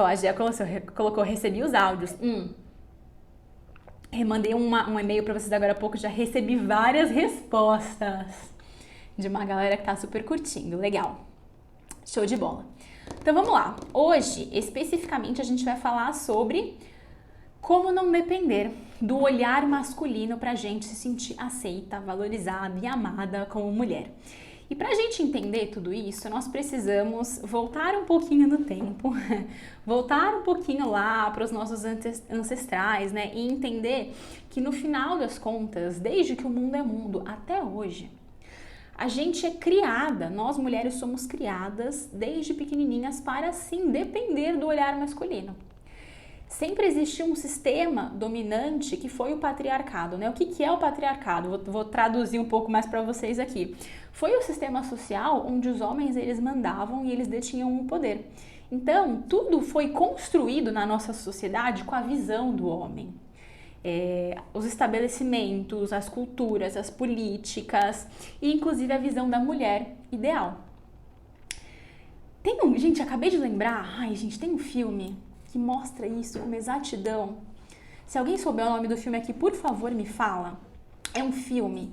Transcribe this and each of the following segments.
Ó, a Gia colocou, recebi os áudios. Remandei um e-mail pra vocês agora há pouco, já recebi várias respostas de uma galera que tá super curtindo. Legal. Show de bola. Então vamos lá. Hoje, especificamente, a gente vai falar sobre como não depender do olhar masculino pra gente se sentir aceita, valorizada e amada como mulher. E pra gente entender tudo isso, nós precisamos voltar um pouquinho no tempo, voltar um pouquinho lá para os nossos ancestrais, né? E entender que no final das contas, desde que o mundo é mundo até hoje, a gente é criada, nós mulheres somos criadas desde pequenininhas para sim depender do olhar masculino. Sempre existiu um sistema dominante que foi o patriarcado, né? O que é o patriarcado? Vou traduzir um pouco mais para vocês aqui. Foi o sistema social onde os homens eles mandavam e eles detinham o poder. Então, tudo foi construído na nossa sociedade com a visão do homem. Os estabelecimentos, as culturas, as políticas e inclusive a visão da mulher ideal. Gente, acabei de lembrar, tem um filme que mostra isso com exatidão. Se alguém souber o nome do filme aqui, por favor, me fala. É um filme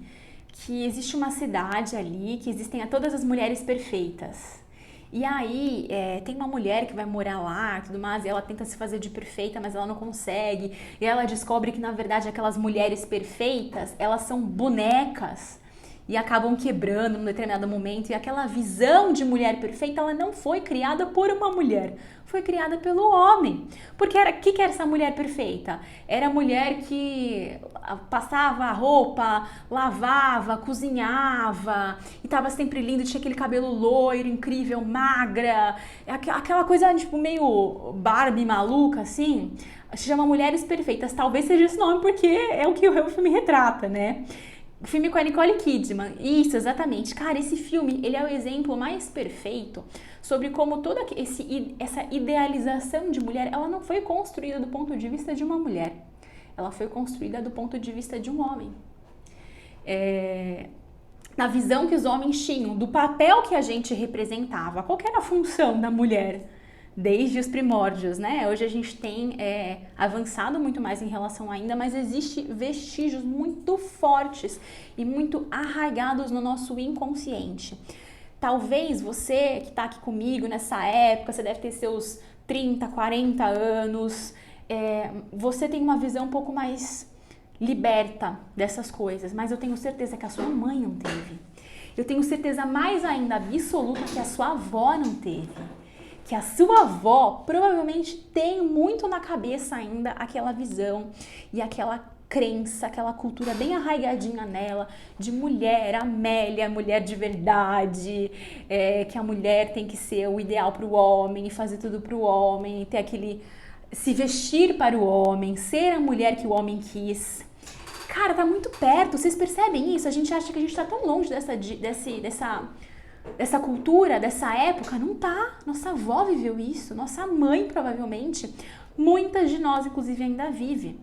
que existe uma cidade ali, que existem todas as mulheres perfeitas. E aí, tem uma mulher que vai morar lá, tudo mais, e ela tenta se fazer de perfeita, mas ela não consegue. E ela descobre que, na verdade, aquelas mulheres perfeitas, elas são bonecas. E acabam quebrando num determinado momento. E aquela visão de mulher perfeita, ela não foi criada por uma mulher. Foi criada pelo homem. Porque o que era essa mulher perfeita? Era a mulher que passava a roupa, lavava, cozinhava, e estava sempre linda, tinha aquele cabelo loiro, incrível, magra. Aquela coisa, tipo, meio Barbie maluca, assim. Se chama Mulheres Perfeitas. Talvez seja esse nome, porque é o que o filme retrata, né? O filme com a Nicole Kidman, isso, exatamente. Cara, esse filme, ele é o exemplo mais perfeito sobre como toda essa idealização de mulher, ela não foi construída do ponto de vista de uma mulher. Ela foi construída do ponto de vista de um homem. Na visão que os homens tinham, do papel que a gente representava. Qual que era a função da mulher? Desde os primórdios, né? Hoje a gente tem avançado muito mais em relação ainda, mas existe vestígios muito fortes e muito arraigados no nosso inconsciente. Talvez você que está aqui comigo nessa época, você deve ter seus 30, 40 anos, você tem uma visão um pouco mais liberta dessas coisas, mas eu tenho certeza que a sua mãe não teve. Eu tenho certeza mais ainda absoluta que a sua avó não teve. Que a sua avó provavelmente tem muito na cabeça ainda aquela visão e aquela crença, aquela cultura bem arraigadinha nela de mulher, Amélia, mulher de verdade, que a mulher tem que ser o ideal para o homem, fazer tudo para o homem, ter aquele se vestir para o homem, ser a mulher que o homem quis. Cara, tá muito perto, vocês percebem isso? A gente acha que a gente tá tão longe dessa cultura, dessa época. Não tá. Nossa avó viveu isso, nossa mãe provavelmente, muitas de nós inclusive ainda vive.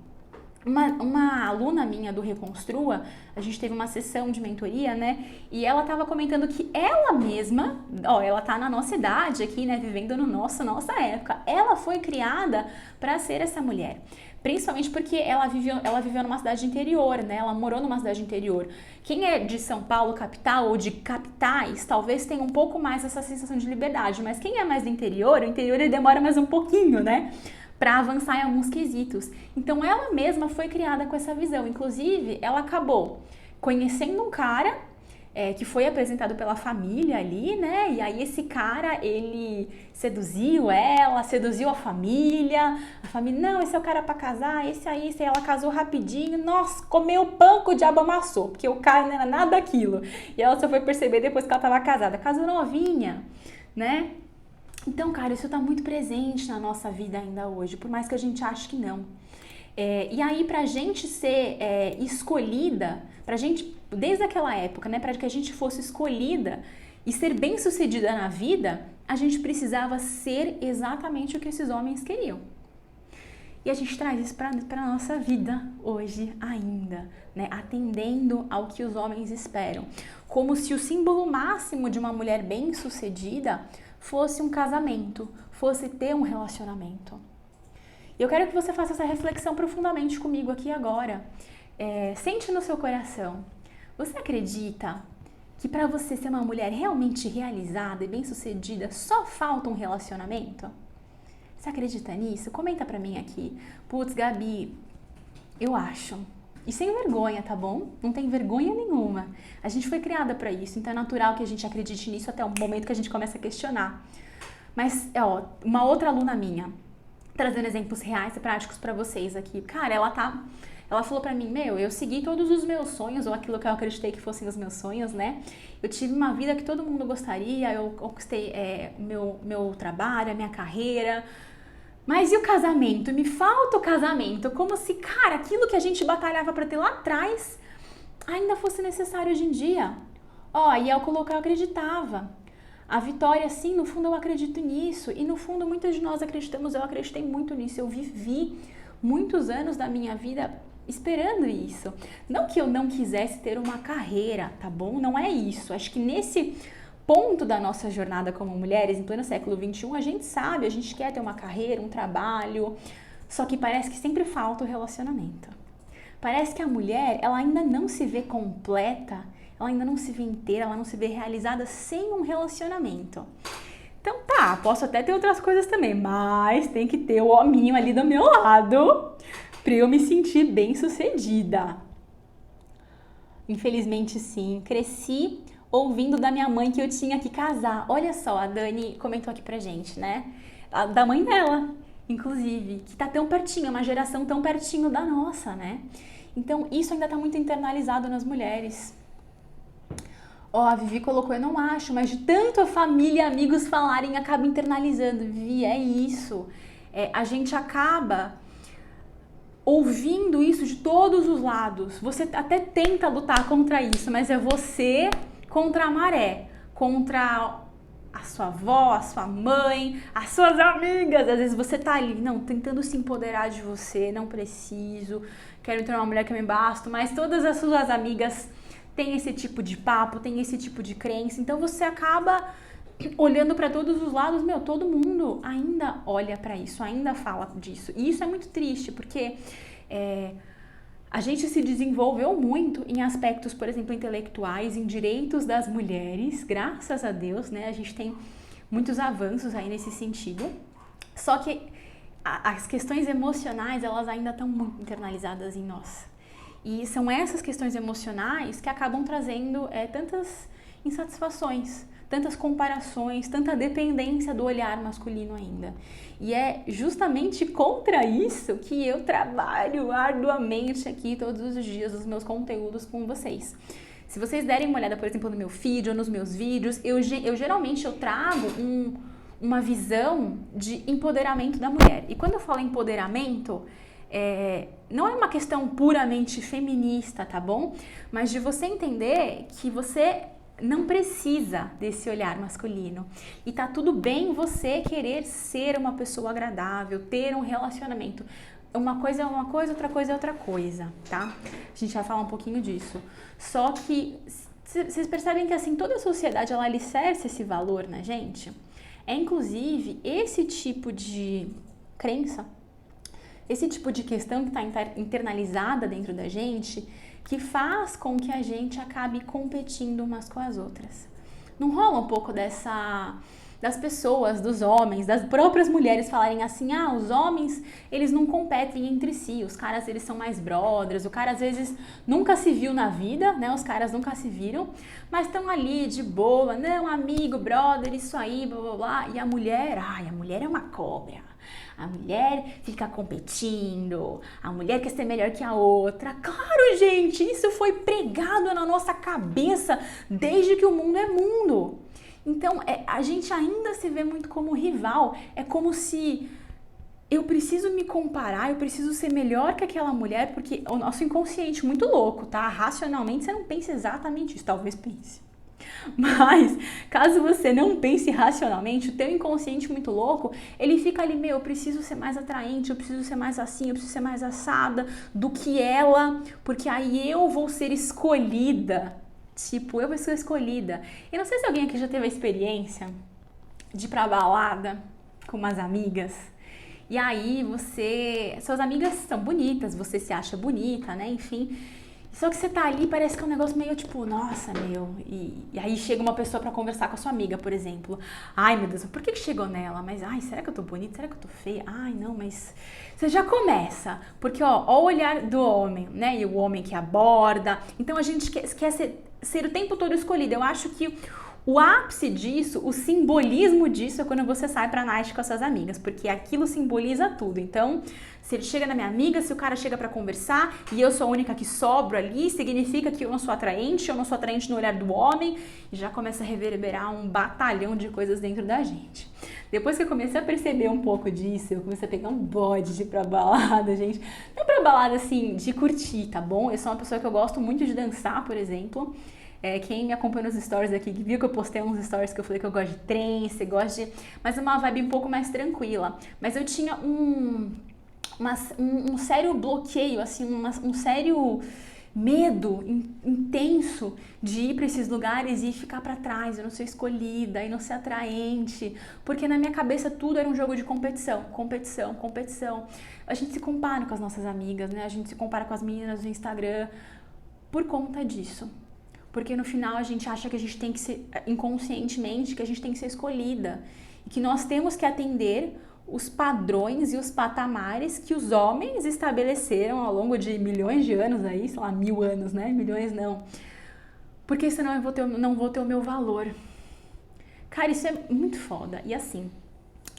Uma aluna minha do Reconstrua, a gente teve uma sessão de mentoria, né? E ela tava comentando que ela mesma, ela tá na nossa idade aqui, né? Vivendo no nossa época. Ela foi criada para ser essa mulher. Principalmente porque ela viveu numa cidade interior, né? Ela morou numa cidade interior. Quem é de São Paulo, capital, ou de capitais, talvez tenha um pouco mais essa sensação de liberdade. Mas quem é mais do interior, o interior ele demora mais um pouquinho, né? Para avançar em alguns quesitos. Então ela mesma foi criada com essa visão. Inclusive, ela acabou conhecendo um cara que foi apresentado pela família ali, né? E aí esse cara, ele seduziu ela, seduziu a família. A família, não, esse é o cara pra casar, esse aí. Ela casou rapidinho. Nossa, comeu pão que o diabo amassou, porque o cara não era nada daquilo. E ela só foi perceber depois que ela tava casada. Casou novinha, né? Então, cara, isso tá muito presente na nossa vida ainda hoje, por mais que a gente ache que não. E aí, pra gente ser escolhida, pra gente, desde aquela época, né, pra que a gente fosse escolhida e ser bem-sucedida na vida, a gente precisava ser exatamente o que esses homens queriam. E a gente traz isso pra nossa vida hoje ainda, né, atendendo ao que os homens esperam. Como se o símbolo máximo de uma mulher bem-sucedida fosse um casamento, fosse ter um relacionamento. E eu quero que você faça essa reflexão profundamente comigo aqui agora. Sente no seu coração. Você acredita que para você ser uma mulher realmente realizada e bem-sucedida, só falta um relacionamento? Você acredita nisso? Comenta pra mim aqui. Putz, Gabi, eu acho. E sem vergonha, tá bom? Não tem vergonha nenhuma. A gente foi criada pra isso, então é natural que a gente acredite nisso até o momento que a gente começa a questionar. Mas, uma outra aluna minha, trazendo exemplos reais e práticos pra vocês aqui. Cara, ela falou pra mim, eu segui todos os meus sonhos, ou aquilo que eu acreditei que fossem os meus sonhos, né? Eu tive uma vida que todo mundo gostaria, eu conquistei meu trabalho, a minha carreira. Mas e o casamento? Me falta o casamento. Como se, cara, aquilo que a gente batalhava pra ter lá atrás ainda fosse necessário hoje em dia. E ao colocar, eu acreditava. A vitória, sim, no fundo eu acredito nisso. E no fundo, muitas de nós acreditamos, eu acreditei muito nisso. Eu vivi muitos anos da minha vida esperando isso. Não que eu não quisesse ter uma carreira, tá bom? Não é isso. Acho que nesse ponto da nossa jornada como mulheres, em pleno século XXI, a gente sabe, a gente quer ter uma carreira, um trabalho, só que parece que sempre falta o relacionamento. Parece que a mulher, ela ainda não se vê completa, ela ainda não se vê inteira, ela não se vê realizada sem um relacionamento. Então tá, posso até ter outras coisas também, mas tem que ter o hominho ali do meu lado pra eu me sentir bem-sucedida. Infelizmente sim, cresci ouvindo da minha mãe que eu tinha que casar. Olha só, a Dani comentou aqui pra gente, né? Da mãe dela, inclusive, que tá tão pertinho, uma geração tão pertinho da nossa, né? Então, isso ainda tá muito internalizado nas mulheres. A Vivi colocou, eu não acho, mas de tanto a família e amigos falarem, acaba internalizando. Vivi, é isso. A gente acaba ouvindo isso de todos os lados. Você até tenta lutar contra isso, mas é você contra a maré, contra a sua avó, a sua mãe, as suas amigas. Às vezes você tá ali, tentando se empoderar de você, não preciso, quero entrar uma mulher que eu me basto, mas todas as suas amigas têm esse tipo de papo, têm esse tipo de crença, então você acaba olhando para todos os lados, todo mundo ainda olha para isso, ainda fala disso. E isso é muito triste, porque a gente se desenvolveu muito em aspectos, por exemplo, intelectuais, em direitos das mulheres, graças a Deus, né? A gente tem muitos avanços aí nesse sentido. Só que as questões emocionais, elas ainda estão muito internalizadas em nós. E são essas questões emocionais que acabam trazendo tantas insatisfações, tantas comparações, tanta dependência do olhar masculino ainda. E é justamente contra isso que eu trabalho arduamente aqui todos os dias nos meus conteúdos com vocês. Se vocês derem uma olhada, por exemplo, no meu feed ou nos meus vídeos, eu geralmente trago uma visão de empoderamento da mulher. E quando eu falo empoderamento, não é uma questão puramente feminista, tá bom? Mas de você entender que você não precisa desse olhar masculino. E tá tudo bem você querer ser uma pessoa agradável, ter um relacionamento. Uma coisa é uma coisa, outra coisa é outra coisa, tá? A gente vai falar um pouquinho disso. Só que vocês percebem que assim, toda a sociedade ela alicerça esse valor na gente. Inclusive esse tipo de crença, esse tipo de questão que está internalizada dentro da gente, que faz com que a gente acabe competindo umas com as outras. Não rola um pouco das pessoas, dos homens, das próprias mulheres falarem assim, os homens, eles não competem entre si, os caras, eles são mais brothers, o cara às vezes nunca se viu na vida, né, os caras nunca se viram, mas estão ali de boa, não, amigo, brother, isso aí, blá, blá, blá, e a mulher é uma cobra. A mulher fica competindo, a mulher quer ser melhor que a outra. Claro, gente, isso foi pregado na nossa cabeça desde que o mundo é mundo. Então, a gente ainda se vê muito como rival. É como se eu preciso me comparar, eu preciso ser melhor que aquela mulher, porque o nosso inconsciente muito louco, tá? Racionalmente você não pensa exatamente isso, talvez pense. Mas, caso você não pense racionalmente, o teu inconsciente muito louco, ele fica ali, eu preciso ser mais atraente, eu preciso ser mais assim, eu preciso ser mais assada do que ela, porque aí eu vou ser escolhida. Tipo, eu vou ser escolhida. E não sei se alguém aqui já teve a experiência de ir pra balada com umas amigas. E aí suas amigas são bonitas, você se acha bonita, né? Enfim. Só que você tá ali, parece que é um negócio meio tipo, nossa, meu. E aí chega uma pessoa pra conversar com a sua amiga, por exemplo. Ai, meu Deus, por que chegou nela? Mas, ai, será que eu tô bonita? Será que eu tô feia? Ai, não, mas... Você já começa. Porque, ó o olhar do homem, né? E o homem que aborda. Então a gente quer ser o tempo todo escolhido. Eu acho que o ápice disso, o simbolismo disso é quando você sai pra night com as suas amigas, porque aquilo simboliza tudo. Então, se ele chega na minha amiga, se o cara chega pra conversar e eu sou a única que sobro ali, significa que eu não sou atraente no olhar do homem, e já começa a reverberar um batalhão de coisas dentro da gente. Depois que eu comecei a perceber um pouco disso, eu comecei a pegar um bode de ir pra balada, gente. Não pra balada assim, de curtir, tá bom? Eu sou uma pessoa que eu gosto muito de dançar, por exemplo. Quem me acompanha nos stories aqui, que viu que eu postei uns stories que eu falei que eu gosto de trance, gosto de... Mas uma vibe um pouco mais tranquila. Mas eu tinha um sério bloqueio, assim, um sério medo intenso de ir para esses lugares e ficar para trás, eu não ser escolhida e não ser atraente, porque na minha cabeça tudo era um jogo de competição. A gente se compara com as nossas amigas, né? A gente se compara com as meninas do Instagram por conta disso. Porque no final a gente acha que a gente tem que ser, inconscientemente, que a gente tem que ser escolhida. E que nós temos que atender os padrões e os patamares que os homens estabeleceram ao longo de milhões de anos aí, sei lá, 1000 anos, né? Milhões não. Porque senão eu não vou ter o meu valor. Cara, isso é muito foda. E assim,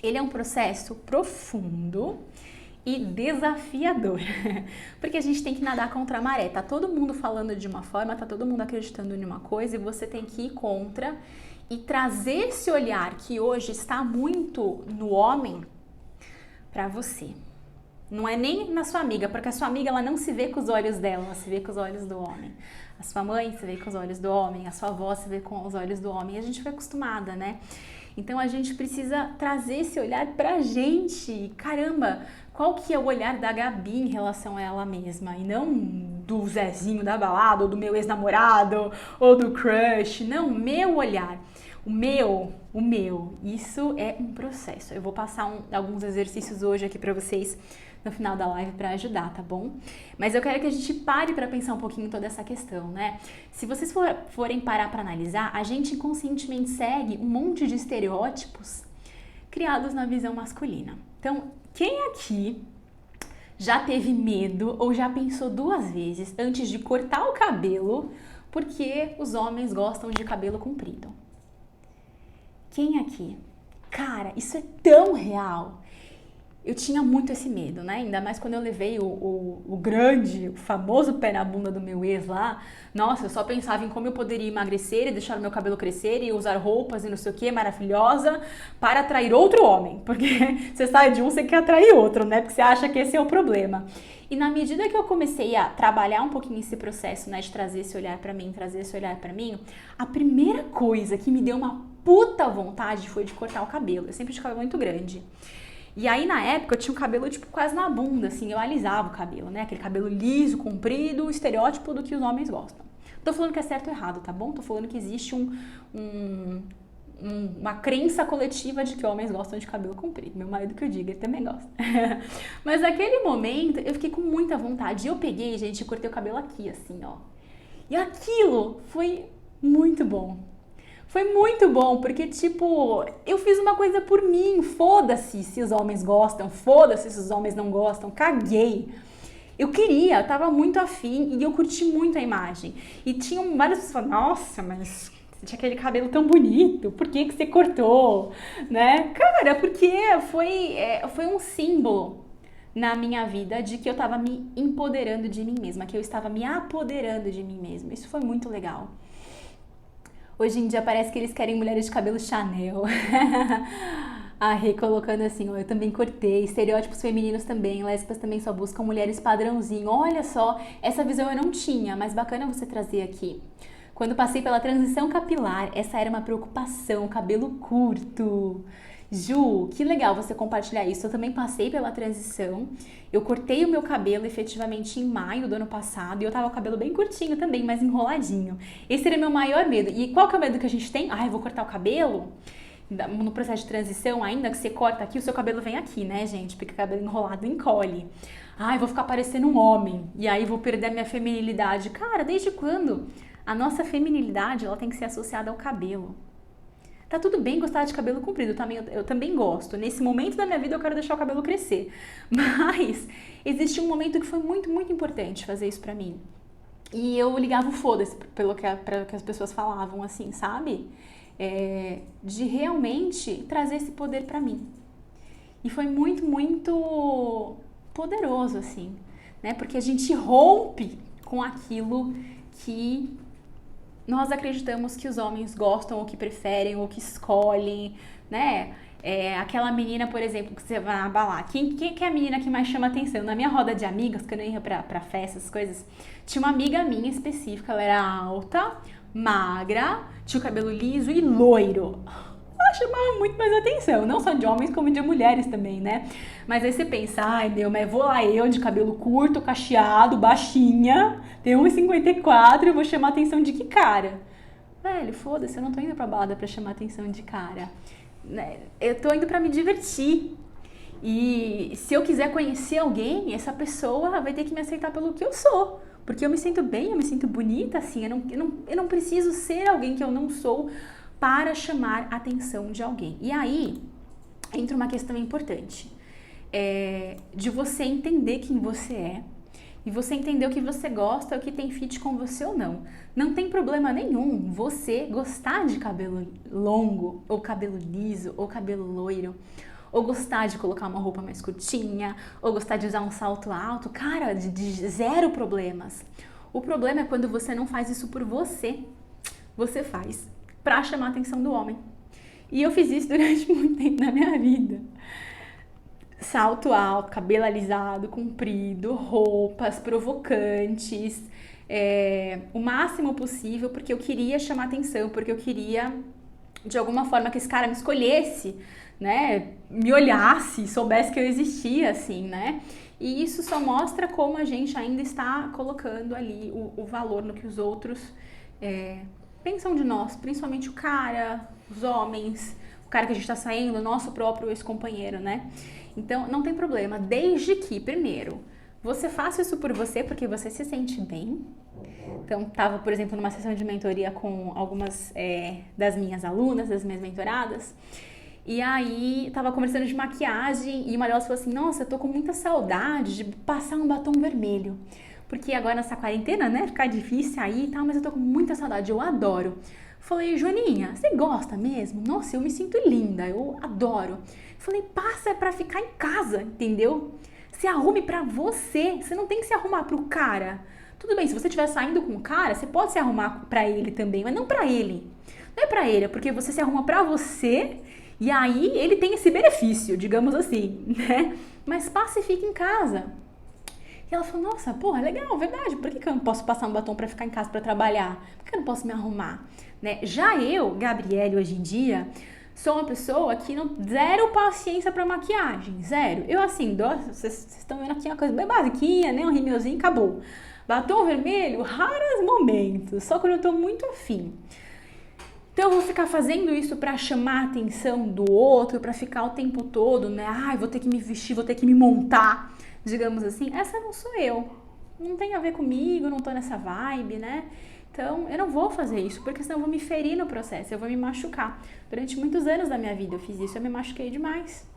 ele é um processo profundo e desafiador, porque a gente tem que nadar contra a maré. Tá todo mundo falando de uma forma, tá todo mundo acreditando em uma coisa e você tem que ir contra e trazer esse olhar que hoje está muito no homem para você. Não é nem na sua amiga, porque a sua amiga ela não se vê com os olhos dela, ela se vê com os olhos do homem. A sua mãe se vê com os olhos do homem, a sua avó se vê com os olhos do homem. E a gente foi acostumada, né? Então a gente precisa trazer esse olhar pra gente. Caramba, qual que é o olhar da Gabi em relação a ela mesma? E não do Zezinho da balada, ou do meu ex-namorado, ou do crush. Não, meu olhar. O meu. Isso é um processo. Eu vou passar alguns exercícios hoje aqui pra vocês no final da live para ajudar, tá bom? Mas eu quero que a gente pare para pensar um pouquinho toda essa questão, né? Se vocês forem parar para analisar, a gente inconscientemente segue um monte de estereótipos criados na visão masculina. Então, quem aqui já teve medo ou já pensou 2 vezes antes de cortar o cabelo porque os homens gostam de cabelo comprido? Quem aqui? Cara, isso é tão real. Eu tinha muito esse medo, né? Ainda mais quando eu levei o grande, o famoso pé na bunda do meu ex lá. Nossa, eu só pensava em como eu poderia emagrecer e deixar o meu cabelo crescer e usar roupas e não sei o que, maravilhosa, para atrair outro homem. Porque você sai de um, você quer atrair outro, né? Porque você acha que esse é o problema. E na medida que eu comecei a trabalhar um pouquinho esse processo, né? De trazer esse olhar pra mim, a primeira coisa que me deu uma puta vontade foi de cortar o cabelo. Eu sempre tive cabelo muito grande. E aí, na época, eu tinha o cabelo, tipo, quase na bunda, assim, eu alisava o cabelo, né? Aquele cabelo liso, comprido, o estereótipo do que os homens gostam. Tô falando que é certo ou errado, tá bom? Tô falando que existe uma crença coletiva de que homens gostam de cabelo comprido. Meu marido que eu diga, ele também gosta. Mas naquele momento, eu fiquei com muita vontade. Eu peguei, gente, e cortei o cabelo aqui, assim, ó. E aquilo foi muito bom. Foi muito bom, porque, tipo, eu fiz uma coisa por mim. Foda-se se os homens gostam, foda-se se os homens não gostam, caguei. Eu queria, eu tava muito afim e eu curti muito a imagem. E tinham várias pessoas falando, nossa, mas você tinha aquele cabelo tão bonito, por que você cortou, né? Cara, porque foi um símbolo na minha vida de que eu tava me empoderando de mim mesma, que eu estava me apoderando de mim mesma. Isso foi muito legal. Hoje em dia parece que eles querem mulheres de cabelo Chanel. A Rê colocando assim, ó, eu também cortei, estereótipos femininos também, lésbicas também só buscam mulheres padrãozinho. Olha só, essa visão eu não tinha, mas bacana você trazer aqui. Quando passei pela transição capilar, essa era uma preocupação, cabelo curto. Ju, que legal você compartilhar isso. Eu também passei pela transição. Eu cortei o meu cabelo efetivamente em maio do ano passado e eu tava com o cabelo bem curtinho também, mas enroladinho. Esse era o meu maior medo. E qual que é o medo que a gente tem? Ah, eu vou cortar o cabelo? no processo de transição ainda, que você corta aqui, o seu cabelo vem aqui, né, gente? Porque o cabelo enrolado encolhe. Ai, vou ficar parecendo um homem, e aí vou perder a minha feminilidade. Cara, desde quando? A nossa feminilidade, ela tem que ser associada ao cabelo. Tá tudo bem gostar de cabelo comprido, eu também gosto. Nesse momento da minha vida eu quero deixar o cabelo crescer. Mas existe um momento que foi muito, muito importante fazer isso pra mim. E eu ligava o foda-se pelo que as pessoas falavam, assim, sabe? De realmente trazer esse poder pra mim. E foi muito, muito poderoso, assim, né? Porque a gente rompe com aquilo que nós acreditamos que os homens gostam, ou que preferem, ou que escolhem, né? Aquela menina, por exemplo, que você vai abalar. Quem é a menina que mais chama atenção? Na minha roda de amigas, quando eu ia pra festas, essas coisas, tinha uma amiga minha específica, ela era alta, magra, tinha o cabelo liso e loiro. Ela chamava muito mais atenção, não só de homens, como de mulheres também, né? Mas aí você pensa, ai meu, mas vou lá eu de cabelo curto, cacheado, baixinha, tenho 1,54 e vou chamar atenção de que cara? Velho, foda-se, eu não tô indo pra balada pra chamar atenção de cara. Eu tô indo pra me divertir. E se eu quiser conhecer alguém, essa pessoa vai ter que me aceitar pelo que eu sou. Porque eu me sinto bem, eu me sinto bonita, assim, eu não preciso ser alguém que eu não sou para chamar a atenção de alguém. E aí, entra uma questão importante, de você entender quem você é, e você entender o que você gosta, o que tem fit com você ou não. Não tem problema nenhum você gostar de cabelo longo, ou cabelo liso, ou cabelo loiro, ou gostar de colocar uma roupa mais curtinha, ou gostar de usar um salto alto. Cara, de zero problemas. O problema é quando você não faz isso por você. Você faz pra chamar a atenção do homem. E eu fiz isso durante muito tempo na minha vida. Salto alto, cabelo alisado, comprido, roupas provocantes, o máximo possível, porque eu queria chamar atenção, porque eu queria, de alguma forma, que esse cara me escolhesse, né, me olhasse, soubesse que eu existia, assim, né? E isso só mostra como a gente ainda está colocando ali o valor no que os outros pensam de nós, principalmente o cara, os homens, o cara que a gente tá saindo, o nosso próprio ex-companheiro, né? Então, não tem problema, desde que, primeiro, você faça isso por você, porque você se sente bem. Então, tava, por exemplo, numa sessão de mentoria com algumas das minhas alunas, das minhas mentoradas, e aí tava conversando de maquiagem, e uma delas falou assim, nossa, eu tô com muita saudade de passar um batom vermelho. Porque agora nessa quarentena, né, fica difícil aí e tal, mas eu tô com muita saudade, eu adoro. Falei, Joaninha, você gosta mesmo? Nossa, eu me sinto linda, eu adoro. Falei, passa pra ficar em casa, entendeu? Se arrume pra você, você não tem que se arrumar pro cara. Tudo bem, se você estiver saindo com o cara, você pode se arrumar pra ele também, mas não pra ele. Não é pra ele, é porque você se arruma pra você e aí ele tem esse benefício, digamos assim, né? Mas passa e fica em casa. E ela falou, nossa, porra, legal, verdade, por que eu não posso passar um batom pra ficar em casa pra trabalhar? Por que eu não posso me arrumar? Né? Já eu, Gabriele, hoje em dia, sou uma pessoa que não zero paciência pra maquiagem, zero. Eu assim, vocês estão vendo aqui uma coisa bem basiquinha, né, um rímelzinho, acabou. Batom vermelho, raros momentos, só quando eu tô muito afim. Então eu vou ficar fazendo isso pra chamar a atenção do outro, pra ficar o tempo todo, né, ai, vou ter que me vestir, vou ter que me montar, digamos assim. Essa não sou eu, não tem a ver comigo, não tô nessa vibe, né. Então, eu não vou fazer isso, porque senão eu vou me ferir no processo, eu vou me machucar. Durante muitos anos da minha vida eu fiz isso, eu me machuquei demais.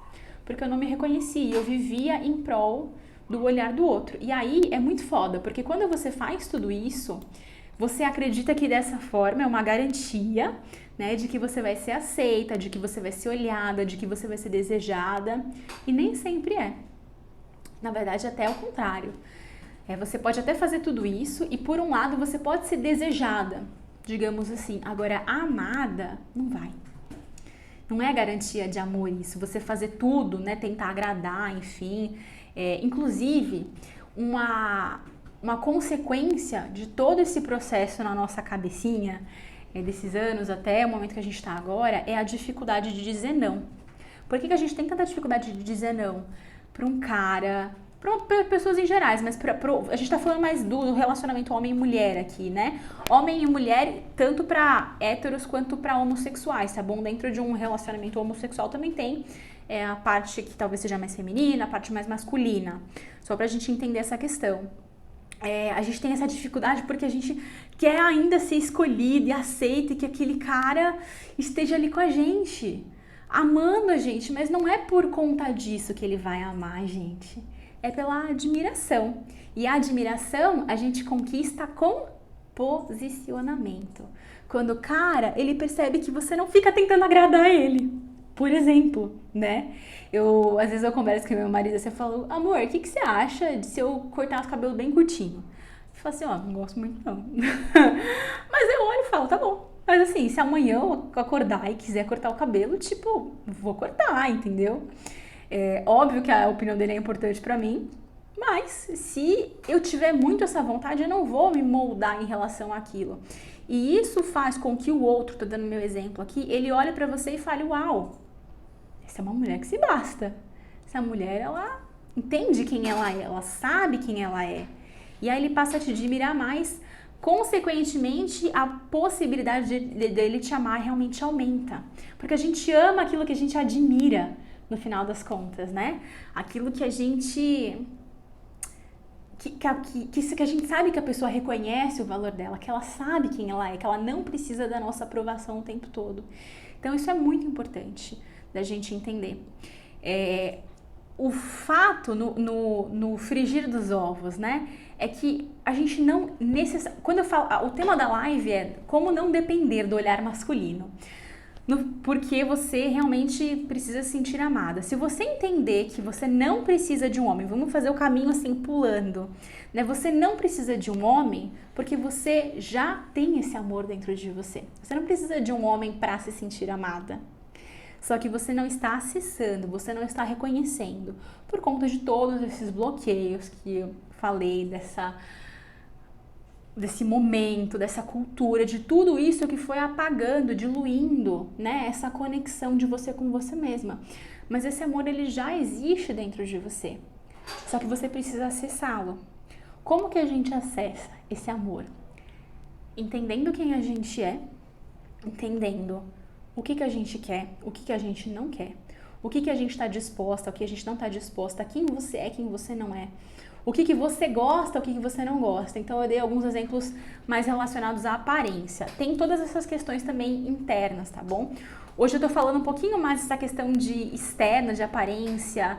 Porque eu não me reconhecia, eu vivia em prol do olhar do outro. E aí é muito foda, porque quando você faz tudo isso, você acredita que dessa forma é uma garantia, né, de que você vai ser aceita, de que você vai ser olhada, de que você vai ser desejada. E nem sempre é. Na verdade, até é o contrário. Você pode até fazer tudo isso e, por um lado, você pode ser desejada, digamos assim. Agora, amada, não vai. Não é garantia de amor isso. Você fazer tudo, né? Tentar agradar, enfim. Inclusive, uma consequência de todo esse processo na nossa cabecinha, desses anos até o momento que a gente está agora, é a dificuldade de dizer não. Por que a gente tem tanta dificuldade de dizer não para um cara, Para pessoas em gerais, mas a gente tá falando mais do relacionamento homem e mulher aqui, né? Homem e mulher, tanto para héteros quanto para homossexuais, tá bom? Dentro de um relacionamento homossexual também tem a parte que talvez seja mais feminina, a parte mais masculina. Só pra gente entender essa questão. A gente tem essa dificuldade porque a gente quer ainda ser escolhido e aceita que aquele cara esteja ali com a gente, amando a gente, mas não é por conta disso que ele vai amar a gente. É pela admiração. E a admiração a gente conquista com posicionamento. Quando o cara, ele percebe que você não fica tentando agradar ele. Por exemplo, né? Às vezes eu converso com meu marido e você fala, amor, o que você acha de se eu cortar os cabelos bem curtinho? Eu falo assim, não gosto muito não. Mas eu olho e falo, tá bom. Mas assim, se amanhã eu acordar e quiser cortar o cabelo, tipo, vou cortar, entendeu? É óbvio que a opinião dele é importante pra mim, mas se eu tiver muito essa vontade, eu não vou me moldar em relação àquilo. E isso faz com que o outro, tô dando meu exemplo aqui, ele olhe pra você e fale, uau, essa é uma mulher que se basta. Essa mulher, ela entende quem ela é, ela sabe quem ela é. E aí ele passa a te admirar mais, consequentemente, a possibilidade dele te amar realmente aumenta. Porque a gente ama aquilo que a gente admira, no final das contas, né? Aquilo que a gente... Que a gente sabe que a pessoa reconhece o valor dela, que ela sabe quem ela é, que ela não precisa da nossa aprovação o tempo todo. Então isso é muito importante da gente entender. O fato no frigir dos ovos, né? É que a gente não quando eu falo, o tema da live é como não depender do olhar masculino. Porque você realmente precisa se sentir amada. Se você entender que você não precisa de um homem, vamos fazer o caminho assim, pulando, né? Você não precisa de um homem porque você já tem esse amor dentro de você. Você não precisa de um homem para se sentir amada. Só que você não está acessando, você não está reconhecendo, por conta de todos esses bloqueios que eu falei, desse momento, dessa cultura, de tudo isso que foi apagando, diluindo, né, essa conexão de você com você mesma. Mas esse amor, ele já existe dentro de você, só que você precisa acessá-lo. Como que a gente acessa esse amor? Entendendo quem a gente é, entendendo o que a gente quer, o que a gente não quer, o que a gente está disposta, o que a gente não está disposta, quem você é, quem você não é. O que você gosta, o que você não gosta. Então, eu dei alguns exemplos mais relacionados à aparência. Tem todas essas questões também internas, tá bom? Hoje eu tô falando um pouquinho mais dessa questão de externa, de aparência,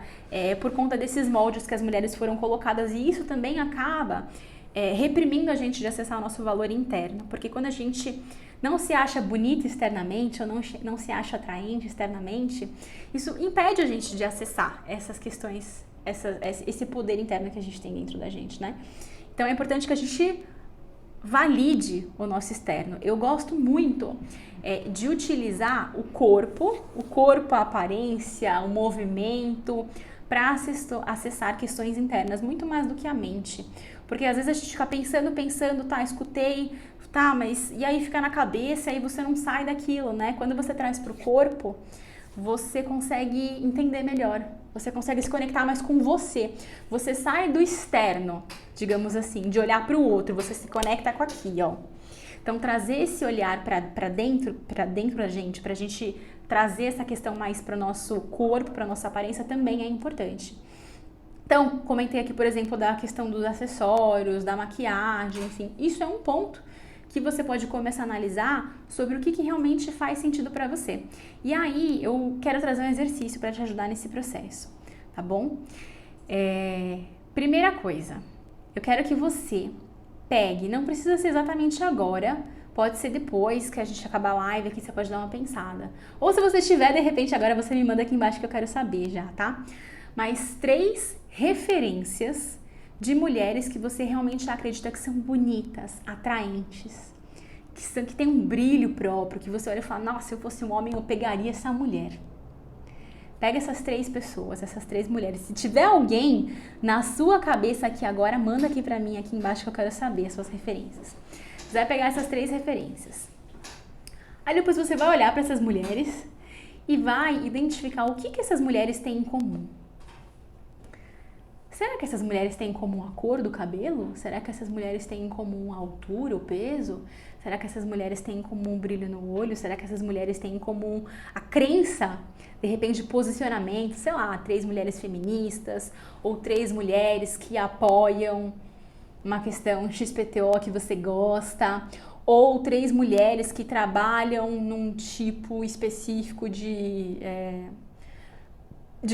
por conta desses moldes que as mulheres foram colocadas. E isso também acaba reprimindo a gente de acessar o nosso valor interno. Porque quando a gente não se acha bonita externamente ou não se acha atraente externamente, isso impede a gente de acessar essas questões, esse poder interno que a gente tem dentro da gente, né? Então é importante que a gente valide o nosso externo. Eu gosto muito de utilizar o corpo, a aparência, o movimento, para acessar questões internas, muito mais do que a mente. Porque às vezes a gente fica pensando, tá, escutei, tá, mas e aí fica na cabeça, aí você não sai daquilo, né? Quando você traz pro corpo, você consegue entender melhor, você consegue se conectar mais com você. Você sai do externo, digamos assim, de olhar para o outro, você se conecta com aqui, ó. Então, trazer esse olhar para dentro da gente, pra gente trazer essa questão mais para o nosso corpo, para nossa aparência, também é importante. Então, comentei aqui, por exemplo, da questão dos acessórios, da maquiagem, enfim, isso é um ponto que você pode começar a analisar sobre o que realmente faz sentido para você. E aí, eu quero trazer um exercício para te ajudar nesse processo, tá bom? Primeira coisa, eu quero que você pegue, não precisa ser exatamente agora, pode ser depois que a gente acabar a live aqui, você pode dar uma pensada. Ou se você tiver, de repente, agora você me manda aqui embaixo que eu quero saber já, tá? Mas 3 referências de mulheres que você realmente acredita que são bonitas, atraentes, que tem um brilho próprio, que você olha e fala, nossa, se eu fosse um homem, eu pegaria essa mulher. Pega essas 3 pessoas, essas 3 mulheres. Se tiver alguém na sua cabeça aqui agora, manda aqui pra mim, aqui embaixo, que eu quero saber as suas referências. Você vai pegar essas 3 referências. Aí depois você vai olhar para essas mulheres e vai identificar o que essas mulheres têm em comum. Será que essas mulheres têm em comum a cor do cabelo? Será que essas mulheres têm em comum a altura, o peso? Será que essas mulheres têm em comum o brilho no olho? Será que essas mulheres têm em comum a crença, de repente, de posicionamento? Sei lá, 3 mulheres feministas ou 3 mulheres que apoiam uma questão XPTO que você gosta, ou 3 mulheres que trabalham num tipo específico de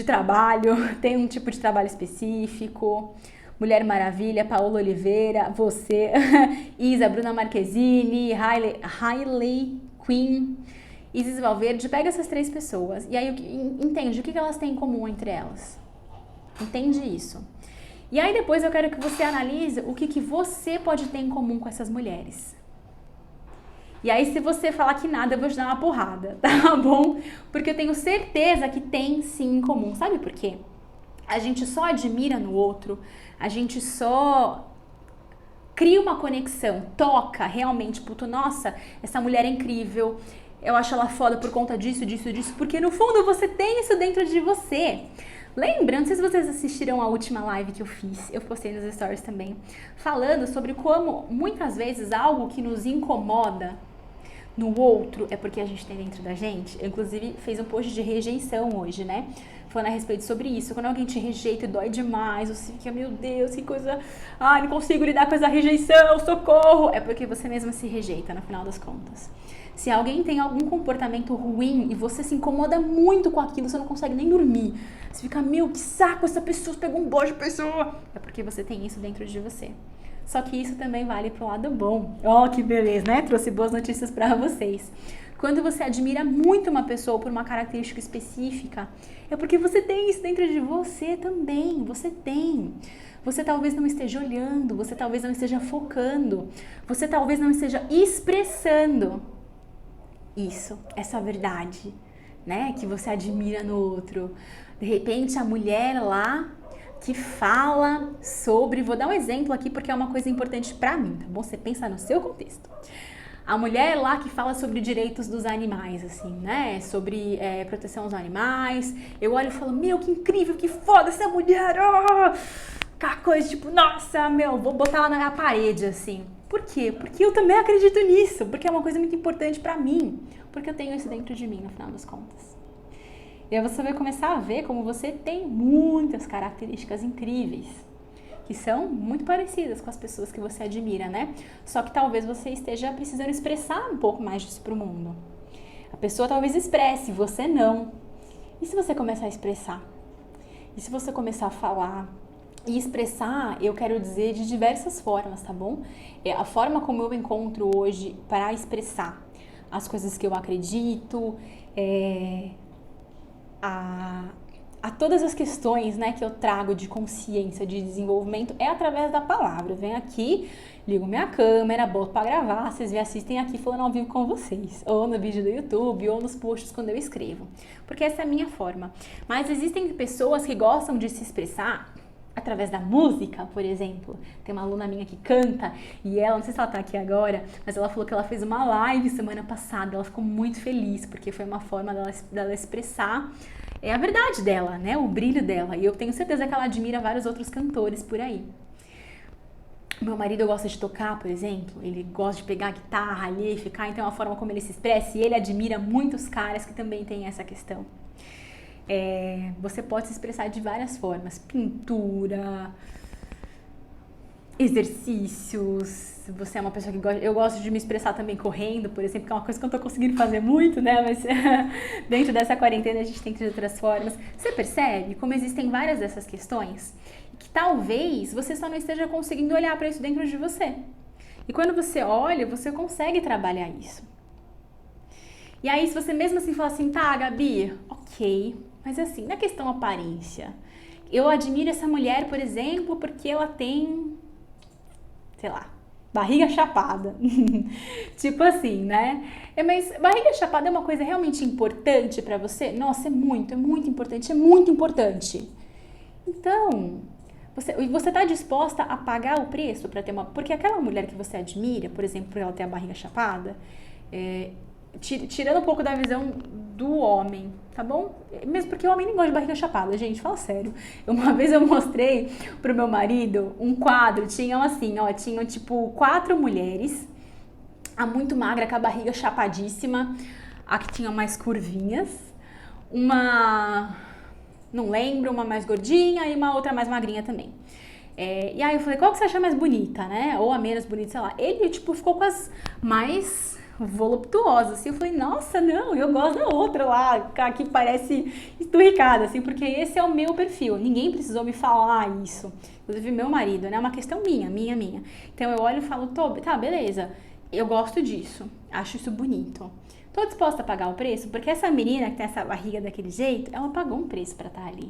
trabalho, tem um tipo de trabalho específico. Mulher Maravilha, Paola Oliveira, você, Isa, Bruna Marquezine, Hailey Quinn, Isis Valverde. Pega essas 3 pessoas e aí entende o que elas têm em comum entre elas. Entende isso. E aí depois eu quero que você analise o que você pode ter em comum com essas mulheres. E aí se você falar que nada, eu vou te dar uma porrada, tá bom? Porque eu tenho certeza que tem sim em comum. Sabe por quê? A gente só admira no outro, a gente só cria uma conexão, toca realmente, puto, nossa, essa mulher é incrível, eu acho ela foda por conta disso, porque no fundo você tem isso dentro de você. Lembra, não sei se vocês assistiram a última live que eu fiz, eu postei nos stories também, falando sobre como muitas vezes algo que nos incomoda no outro é porque a gente tem dentro da gente. Eu, inclusive, fez um post de rejeição hoje, né? Falando a respeito sobre isso. Quando alguém te rejeita e dói demais, você fica, meu Deus, que coisa... Ai, não consigo lidar com essa rejeição, socorro! É porque você mesma se rejeita, no final das contas. Se alguém tem algum comportamento ruim e você se incomoda muito com aquilo, você não consegue nem dormir. Você fica, meu, que saco, essa pessoa pegou um bojo de pessoa. É porque você tem isso dentro de você. Só que isso também vale pro lado bom. Oh, que beleza, né? Trouxe boas notícias para vocês. Quando você admira muito uma pessoa por uma característica específica, é porque você tem isso dentro de você também. Você tem. Você talvez não esteja olhando, você talvez não esteja focando, você talvez não esteja expressando isso, essa verdade, né? Que você admira no outro. De repente, a mulher lá que fala sobre... Vou dar um exemplo aqui porque é uma coisa importante pra mim, tá bom? Você pensa no seu contexto. A mulher lá que fala sobre direitos dos animais, assim, né? Sobre proteção aos animais. Eu olho e falo, meu, que incrível, que foda essa mulher! Oh! Aquela coisa tipo, nossa, meu, vou botar ela na parede, assim. Por quê? Porque eu também acredito nisso. Porque é uma coisa muito importante pra mim. Porque eu tenho isso dentro de mim, no final das contas. E aí você vai começar a ver como você tem muitas características incríveis, que são muito parecidas com as pessoas que você admira, né? Só que talvez você esteja precisando expressar um pouco mais disso pro mundo. A pessoa talvez expresse, você não. E se você começar a expressar? E se você começar a falar? E expressar, eu quero dizer, de diversas formas, tá bom? A forma como eu encontro hoje para expressar as coisas que eu acredito, a todas as questões, né, que eu trago de consciência, de desenvolvimento, é através da palavra. Eu venho aqui, ligo minha câmera, boto pra gravar, vocês me assistem aqui falando ao vivo com vocês, ou no vídeo do YouTube, ou nos posts quando eu escrevo, porque essa é a minha forma. Mas existem pessoas que gostam de se expressar através da música, por exemplo. Tem uma aluna minha que canta e ela, não sei se ela tá aqui agora, mas ela falou que ela fez uma live semana passada, ela ficou muito feliz, porque foi uma forma dela expressar a verdade dela, né, o brilho dela, e eu tenho certeza que ela admira vários outros cantores por aí. Meu marido gosta de tocar, por exemplo, ele gosta de pegar a guitarra ali e ficar, então é uma forma como ele se expressa, e ele admira muitos caras que também têm essa questão. Você pode se expressar de várias formas, pintura, exercícios. Você é uma pessoa que gosta... Eu gosto de me expressar também correndo, por exemplo, que é uma coisa que eu não tô conseguindo fazer muito, né? Mas dentro dessa quarentena a gente tem que de outras formas. Você percebe como existem várias dessas questões? Que talvez você só não esteja conseguindo olhar para isso dentro de você. E quando você olha, você consegue trabalhar isso. E aí, se você mesmo assim falar assim, tá, Gabi, ok, mas assim, na questão aparência, eu admiro essa mulher, por exemplo, porque ela tem, sei lá, barriga chapada. Tipo assim, né? Mas barriga chapada é uma coisa realmente importante pra você? Nossa, é muito importante, é muito importante. Então, você tá disposta a pagar o preço pra ter uma... Porque aquela mulher que você admira, por exemplo, por ela ter a barriga chapada, tirando um pouco da visão do homem, tá bom? Mesmo porque o homem nem gosta de barriga chapada, gente, fala sério. Uma vez eu mostrei pro meu marido um quadro, tinham assim, ó, tinham tipo 4 mulheres, a muito magra com a barriga chapadíssima, a que tinha mais curvinhas, uma, não lembro, uma mais gordinha e uma outra mais magrinha também. E aí eu falei, qual que você acha mais bonita, né? Ou a menos bonita, sei lá. Ele, tipo, ficou com as mais voluptuosas, assim. Eu falei, nossa, não, eu gosto da outra lá, que parece esturricada, assim, porque esse é o meu perfil. Ninguém precisou me falar isso. Inclusive, meu marido, né? É uma questão minha. Então, eu olho e falo, tá, beleza. Eu gosto disso. Acho isso bonito. Tô disposta a pagar o preço? Porque essa menina que tem essa barriga daquele jeito, ela pagou um preço pra estar ali.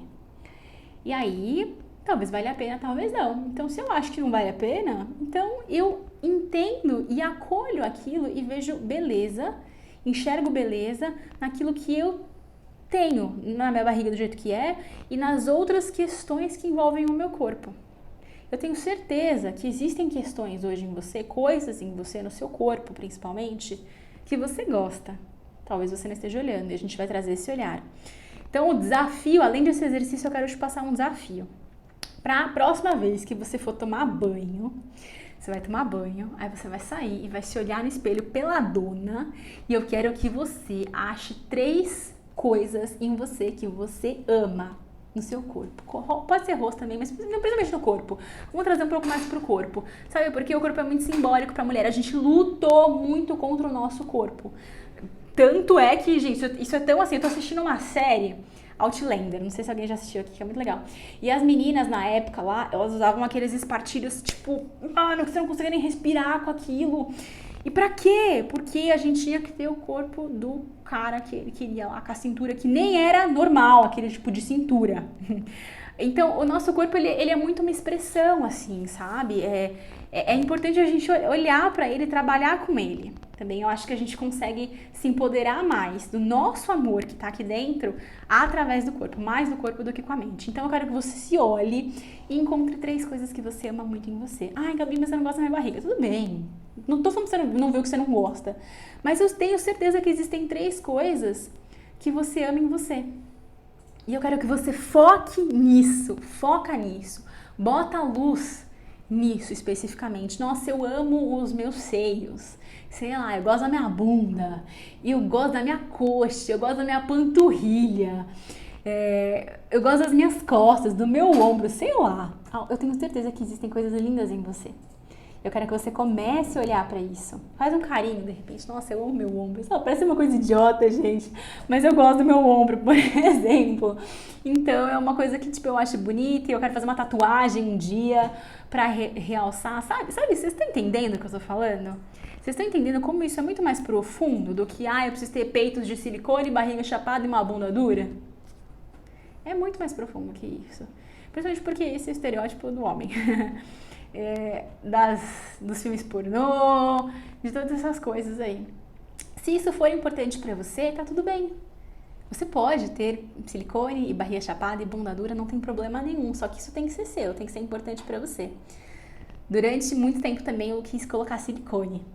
E aí, talvez valha a pena, talvez não. Então, se eu acho que não vale a pena, então eu entendo e acolho aquilo e vejo beleza, enxergo beleza naquilo que eu tenho na minha barriga do jeito que é e nas outras questões que envolvem o meu corpo. Eu tenho certeza que existem questões hoje em você, coisas em você, no seu corpo principalmente, que você gosta. Talvez você não esteja olhando e a gente vai trazer esse olhar. Então, o desafio, além desse exercício, eu quero te passar um desafio. Para a próxima vez que você for tomar banho, você vai tomar banho, aí você vai sair e vai se olhar no espelho peladona e eu quero que você ache 3 coisas em você que você ama no seu corpo. Pode ser rosto também, mas principalmente no corpo. Vamos trazer um pouco mais pro corpo. Sabe, porque o corpo é muito simbólico pra mulher. A gente lutou muito contra o nosso corpo. Tanto é que, gente, isso é tão assim, eu tô assistindo uma série, Outlander, não sei se alguém já assistiu aqui, que é muito legal. E as meninas, na época lá, elas usavam aqueles espartilhos, tipo, mano, que você não conseguia nem respirar com aquilo. E pra quê? Porque a gente tinha que ter o corpo do cara que ele queria lá, com a cintura que nem era normal, aquele tipo de cintura. Então, o nosso corpo, ele é muito uma expressão, assim, sabe? É importante a gente olhar pra ele e trabalhar com ele. Também eu acho que a gente consegue se empoderar mais do nosso amor que tá aqui dentro através do corpo, mais do corpo do que com a mente. Então eu quero que você se olhe e encontre 3 coisas que você ama muito em você. Ai, Gabi, mas você não gosta da minha barriga. Tudo bem. Não tô falando que você não vê o que você não gosta. Mas eu tenho certeza que existem 3 coisas que você ama em você. E eu quero que você foca nisso. Bota a luz nisso especificamente. Nossa, eu amo os meus seios. Sei lá, eu gosto da minha bunda, eu gosto da minha coxa, eu gosto da minha panturrilha, eu gosto das minhas costas, do meu ombro, sei lá. Eu tenho certeza que existem coisas lindas em você. Eu quero que você comece a olhar pra isso. Faz um carinho, de repente. Nossa, eu amo meu ombro. Isso parece uma coisa idiota, gente. Mas eu gosto do meu ombro, por exemplo. Então, é uma coisa que, tipo, eu acho bonita. E eu quero fazer uma tatuagem um dia pra realçar, sabe? Vocês estão entendendo o que eu tô falando? Vocês estão entendendo como isso é muito mais profundo do que, eu preciso ter peitos de silicone, barriga chapada e uma bunda dura? É muito mais profundo que isso. Principalmente porque esse é o estereótipo do homem. Dos filmes pornô, de todas essas coisas aí. Se isso for importante pra você, tá tudo bem. Você pode ter silicone e barriga chapada e bunda dura, não tem problema nenhum. Só que isso tem que ser seu, tem que ser importante pra você. Durante muito tempo também eu quis colocar silicone.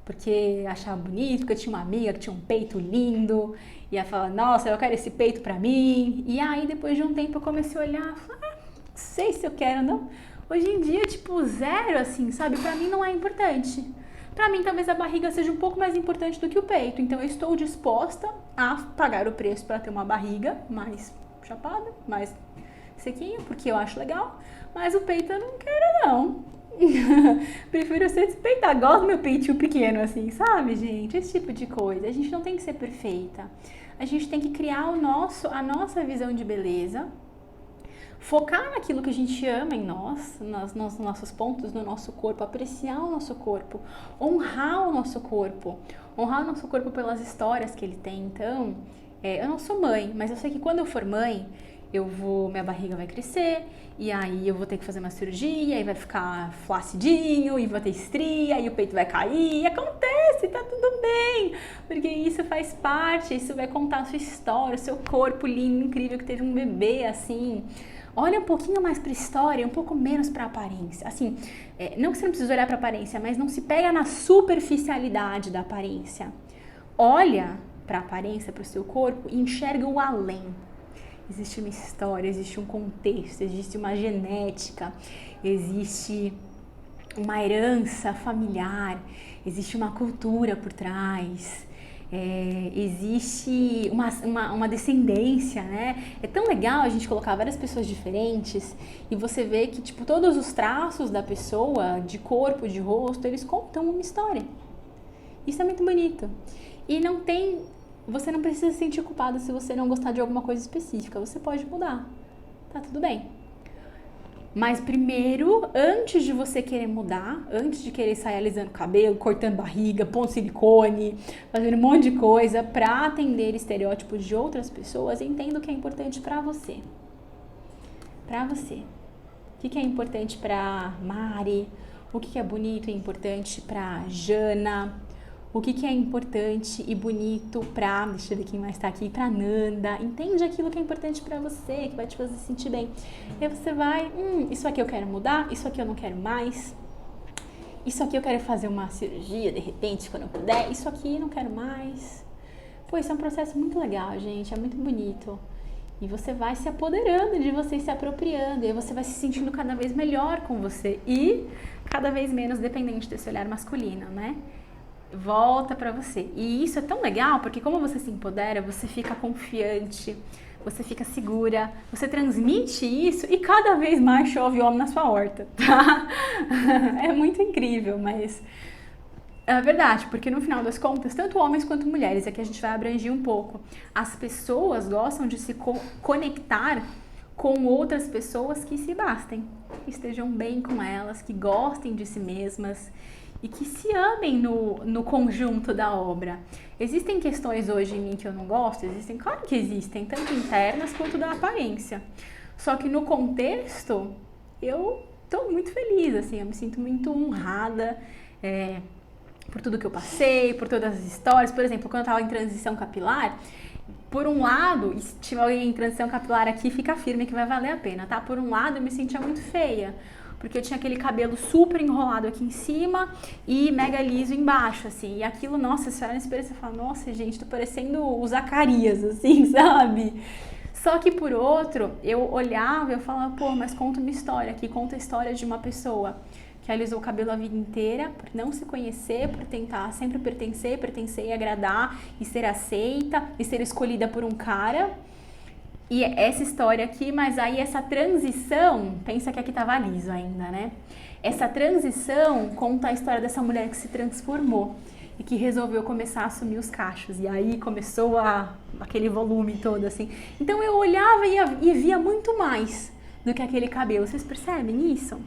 Porque achava bonito, porque eu tinha uma amiga que tinha um peito lindo. E ela falava, nossa, eu quero esse peito pra mim. E aí depois de um tempo eu comecei a olhar, não sei se eu quero não. Hoje em dia, tipo, 0, assim, sabe? Pra mim não é importante. Pra mim, talvez a barriga seja um pouco mais importante do que o peito. Então, eu estou disposta a pagar o preço pra ter uma barriga mais chapada, mais sequinha, porque eu acho legal. Mas o peito eu não quero, não. Prefiro ser despeitada. Gosto do meu peitinho pequeno, assim, sabe, gente? Esse tipo de coisa. A gente não tem que ser perfeita. A gente tem que criar a nossa visão de beleza. Focar naquilo que a gente ama em nós, nos nossos pontos no nosso corpo, apreciar o nosso corpo, honrar o nosso corpo pelas histórias que ele tem. Então, eu não sou mãe, mas eu sei que quando eu for mãe, minha barriga vai crescer, e aí eu vou ter que fazer uma cirurgia, e vai ficar flacidinho, e vai ter estria, e o peito vai cair, e acontece, tá tudo bem, porque isso faz parte, isso vai contar a sua história, o seu corpo lindo, incrível, que teve um bebê, assim. Olha um pouquinho mais pra história, um pouco menos pra aparência. Assim, não que você não precise olhar pra aparência, mas não se pega na superficialidade da aparência. Olha para a aparência, para o seu corpo e enxerga o além. Existe uma história, existe um contexto, existe uma genética, existe uma herança familiar, existe uma cultura por trás, existe uma descendência, né? É tão legal a gente colocar várias pessoas diferentes e você vê que, tipo, todos os traços da pessoa, de corpo, de rosto, eles contam uma história. Isso é muito bonito. E você não precisa se sentir culpado se você não gostar de alguma coisa específica. Você pode mudar. Tá tudo bem. Mas primeiro, antes de você querer mudar, antes de querer sair alisando cabelo, cortando barriga, pondo silicone, fazendo um monte de coisa pra atender estereótipos de outras pessoas, entenda o que é importante pra você. Pra você. O que é importante pra Mari? O que é bonito e importante pra Jana? O que é importante e bonito pra, deixa eu ver quem mais tá aqui, pra Nanda. Entende aquilo que é importante pra você, que vai te fazer sentir bem. E aí você vai, isso aqui eu quero mudar, isso aqui eu não quero mais. Isso aqui eu quero fazer uma cirurgia, de repente, quando eu puder. Isso aqui eu não quero mais. Pô, isso é um processo muito legal, gente, é muito bonito. E você vai se apoderando de você, se apropriando. E aí você vai se sentindo cada vez melhor com você. E cada vez menos dependente desse olhar masculino, né? Volta pra você. E isso é tão legal, porque como você se empodera, você fica confiante, você fica segura, você transmite isso e cada vez mais chove homem na sua horta, tá? É muito incrível, mas é verdade, porque no final das contas, tanto homens quanto mulheres, aqui a gente vai abranger um pouco, as pessoas gostam de se conectar com outras pessoas que se bastem, que estejam bem com elas, que gostem de si mesmas, e que se amem no conjunto da obra. Existem questões hoje em mim que eu não gosto? Existem? Claro que existem, tanto internas quanto da aparência. Só que no contexto, eu tô muito feliz, assim, eu me sinto muito honrada por tudo que eu passei, por todas as histórias. Por exemplo, quando eu tava em transição capilar, por um lado, e se tiver alguém em transição capilar aqui, fica firme que vai valer a pena, tá? Por um lado, eu me sentia muito feia, porque eu tinha aquele cabelo super enrolado aqui em cima e mega liso embaixo, assim. E aquilo, nossa, você olha no espelho e você fala, nossa, gente, tô parecendo o Zacarias, assim, sabe? Só que por outro, eu olhava e eu falava, pô, mas conta uma história aqui, conta a história de uma pessoa que alisou o cabelo a vida inteira por não se conhecer, por tentar sempre pertencer e agradar e ser aceita e ser escolhida por um cara. E essa história aqui, mas aí essa transição, pensa que aqui tava liso ainda, né? Essa transição conta a história dessa mulher que se transformou e que resolveu começar a assumir os cachos. E aí começou aquele volume todo, assim. Então eu olhava e via muito mais do que aquele cabelo. Vocês percebem isso?